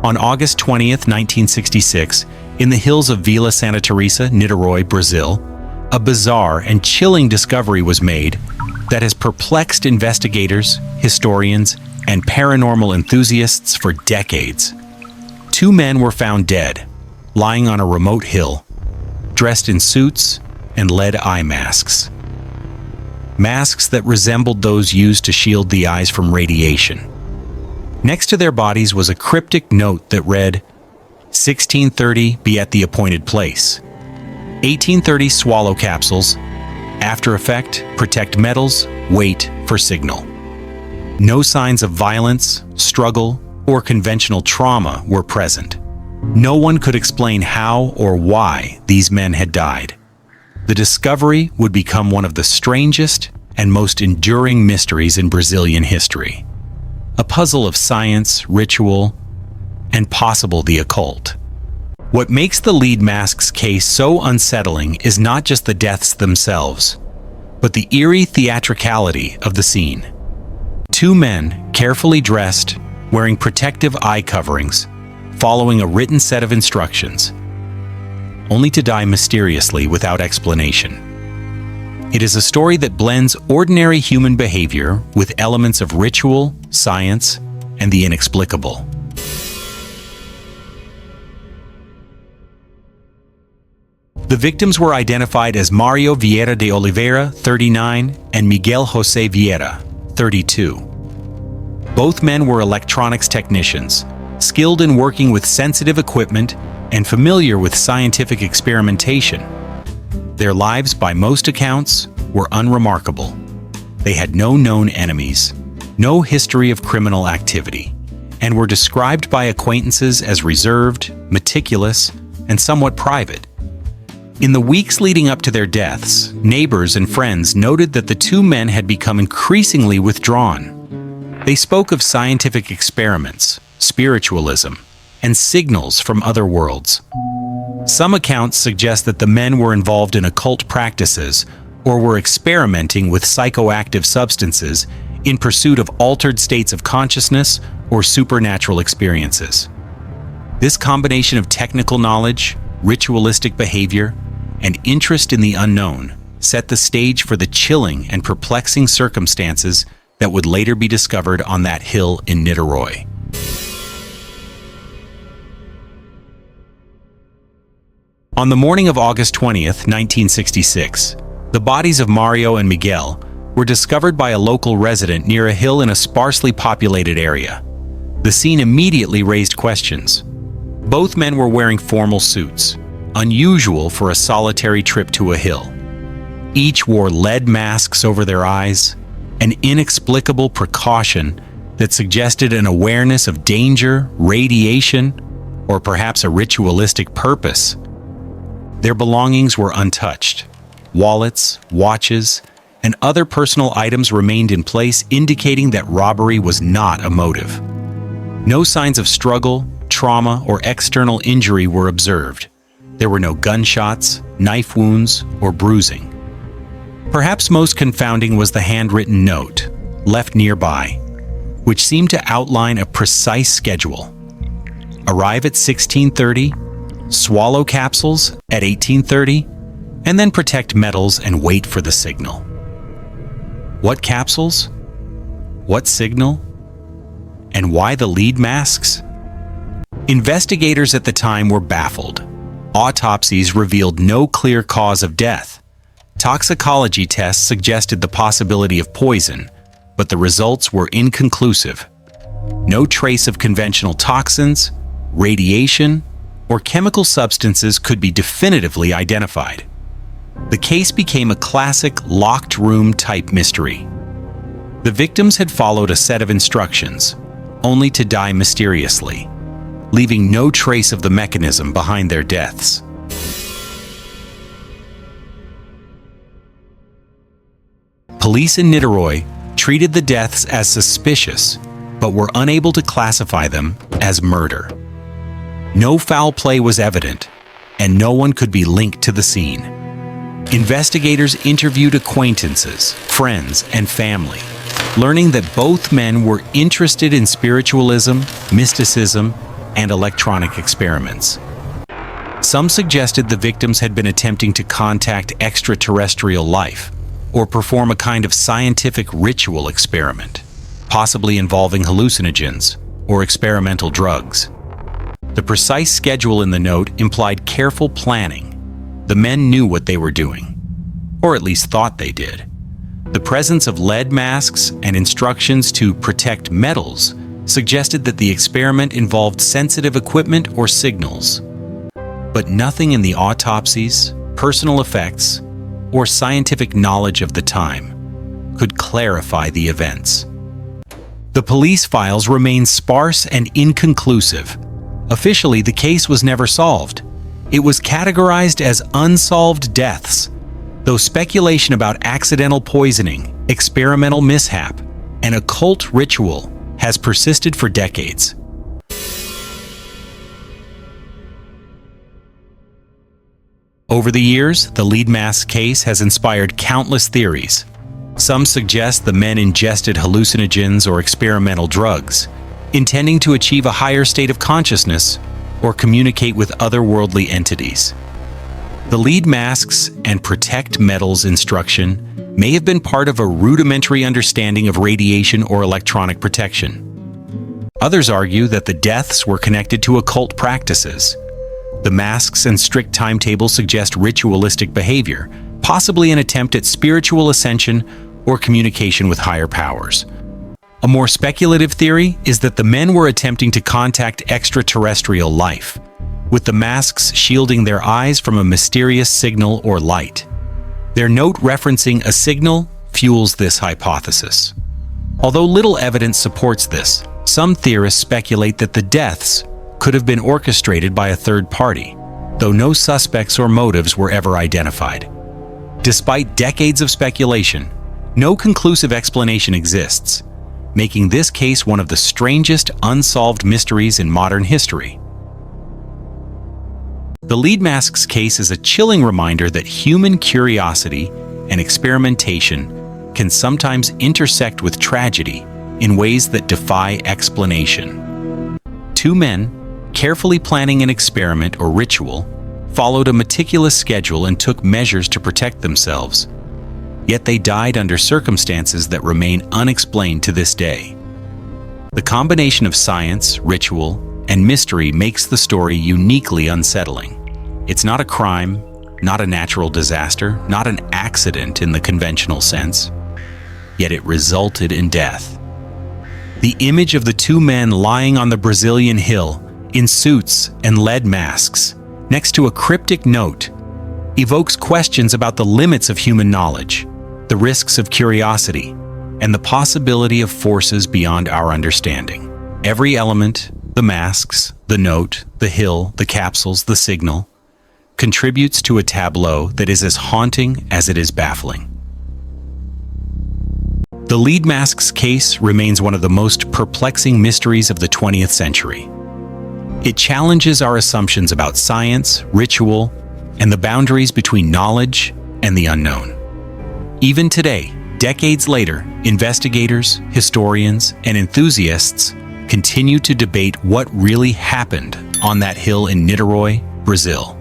On August 20th, 1966, in the hills of Vila Santa Teresa, Niterói, Brazil, a bizarre and chilling discovery was made that has perplexed investigators, historians, and paranormal enthusiasts for decades. Two men were found dead, lying on a remote hill, dressed in suits and lead eye masks. Masks that resembled those used to shield the eyes from radiation. Next to their bodies was a cryptic note that read, 1630, be at the appointed place. 1830, swallow capsules. After effect, protect metals, wait for signal. No signs of violence, struggle, or conventional trauma were present. No one could explain how or why these men had died. The discovery would become one of the strangest and most enduring mysteries in Brazilian history. A puzzle of science, ritual, and possible the occult. What makes the lead mask's case so unsettling is not just the deaths themselves, but the eerie theatricality of the scene. Two men, carefully dressed, wearing protective eye coverings, following a written set of instructions, only to die mysteriously without explanation. It is a story that blends ordinary human behavior with elements of ritual, science, and the inexplicable. The victims were identified as Mario Vieira de Oliveira, 39, and Miguel José Vieira, 32. Both men were electronics technicians, skilled in working with sensitive equipment and familiar with scientific experimentation. Their lives, by most accounts, were unremarkable. They had no known enemies, no history of criminal activity, and were described by acquaintances as reserved, meticulous, and somewhat private. In the weeks leading up to their deaths, neighbors and friends noted that the two men had become increasingly withdrawn. They spoke of scientific experiments, spiritualism, and signals from other worlds. Some accounts suggest that the men were involved in occult practices or were experimenting with psychoactive substances in pursuit of altered states of consciousness or supernatural experiences. This combination of technical knowledge, ritualistic behavior, and interest in the unknown set the stage for the chilling and perplexing circumstances that would later be discovered on that hill in Niterói. On the morning of August 20th, 1966, the bodies of Mario and Miguel were discovered by a local resident near a hill in a sparsely populated area. The scene immediately raised questions. Both men were wearing formal suits, unusual for a solitary trip to a hill. Each wore lead masks over their eyes, an inexplicable precaution that suggested an awareness of danger, radiation, or perhaps a ritualistic purpose. Their belongings were untouched. Wallets, watches, and other personal items remained in place, indicating that robbery was not a motive. No signs of struggle, trauma, or external injury were observed. There were no gunshots, knife wounds, or bruising. Perhaps most confounding was the handwritten note, left nearby, which seemed to outline a precise schedule. Arrive at 1630, swallow capsules at 1830, and then protect metals and wait for the signal. What capsules? What signal? And why the lead masks? Investigators at the time were baffled. Autopsies revealed no clear cause of death. Toxicology tests suggested the possibility of poison, but the results were inconclusive. No trace of conventional toxins, radiation, or chemical substances could be definitively identified. The case became a classic locked room type mystery. The victims had followed a set of instructions, only to die mysteriously, leaving no trace of the mechanism behind their deaths. Police in Niterói treated the deaths as suspicious, but were unable to classify them as murder. No foul play was evident, and no one could be linked to the scene. Investigators interviewed acquaintances, friends, and family, learning that both men were interested in spiritualism, mysticism, and electronic experiments. Some suggested the victims had been attempting to contact extraterrestrial life or perform a kind of scientific ritual experiment, possibly involving hallucinogens or experimental drugs. The precise schedule in the note implied careful planning. The men knew what they were doing, or at least thought they did. The presence of lead masks and instructions to protect metals suggested that the experiment involved sensitive equipment or signals. But nothing in the autopsies, personal effects, or scientific knowledge of the time could clarify the events. The police files remain sparse and inconclusive. Officially, the case was never solved. It was categorized as unsolved deaths, though speculation about accidental poisoning, experimental mishap, and occult ritual has persisted for decades. Over the years, the lead mask case has inspired countless theories. Some suggest the men ingested hallucinogens or experimental drugs, intending to achieve a higher state of consciousness or communicate with otherworldly entities. The lead masks and protect metals instruction may have been part of a rudimentary understanding of radiation or electronic protection. Others argue that the deaths were connected to occult practices. The masks and strict timetables suggest ritualistic behavior, possibly an attempt at spiritual ascension or communication with higher powers. A more speculative theory is that the men were attempting to contact extraterrestrial life, with the masks shielding their eyes from a mysterious signal or light. Their note referencing a signal fuels this hypothesis. Although little evidence supports this, some theorists speculate that the deaths could have been orchestrated by a third party, though no suspects or motives were ever identified. Despite decades of speculation, no conclusive explanation exists, making this case one of the strangest unsolved mysteries in modern history. The lead masks case is a chilling reminder that human curiosity and experimentation can sometimes intersect with tragedy in ways that defy explanation. Two men, carefully planning an experiment or ritual, followed a meticulous schedule and took measures to protect themselves. Yet they died under circumstances that remain unexplained to this day. The combination of science, ritual, and mystery makes the story uniquely unsettling. It's not a crime, not a natural disaster, not an accident in the conventional sense, yet it resulted in death. The image of the two men lying on the Brazilian hill, in suits and lead masks, next to a cryptic note, evokes questions about the limits of human knowledge, the risks of curiosity, and the possibility of forces beyond our understanding. Every element, the masks, the note, the hill, the capsules, the signal, contributes to a tableau that is as haunting as it is baffling. The lead masks case remains one of the most perplexing mysteries of the 20th century. It challenges our assumptions about science, ritual, and the boundaries between knowledge and the unknown. Even today, decades later, investigators, historians, and enthusiasts continue to debate what really happened on that hill in Niterói, Brazil.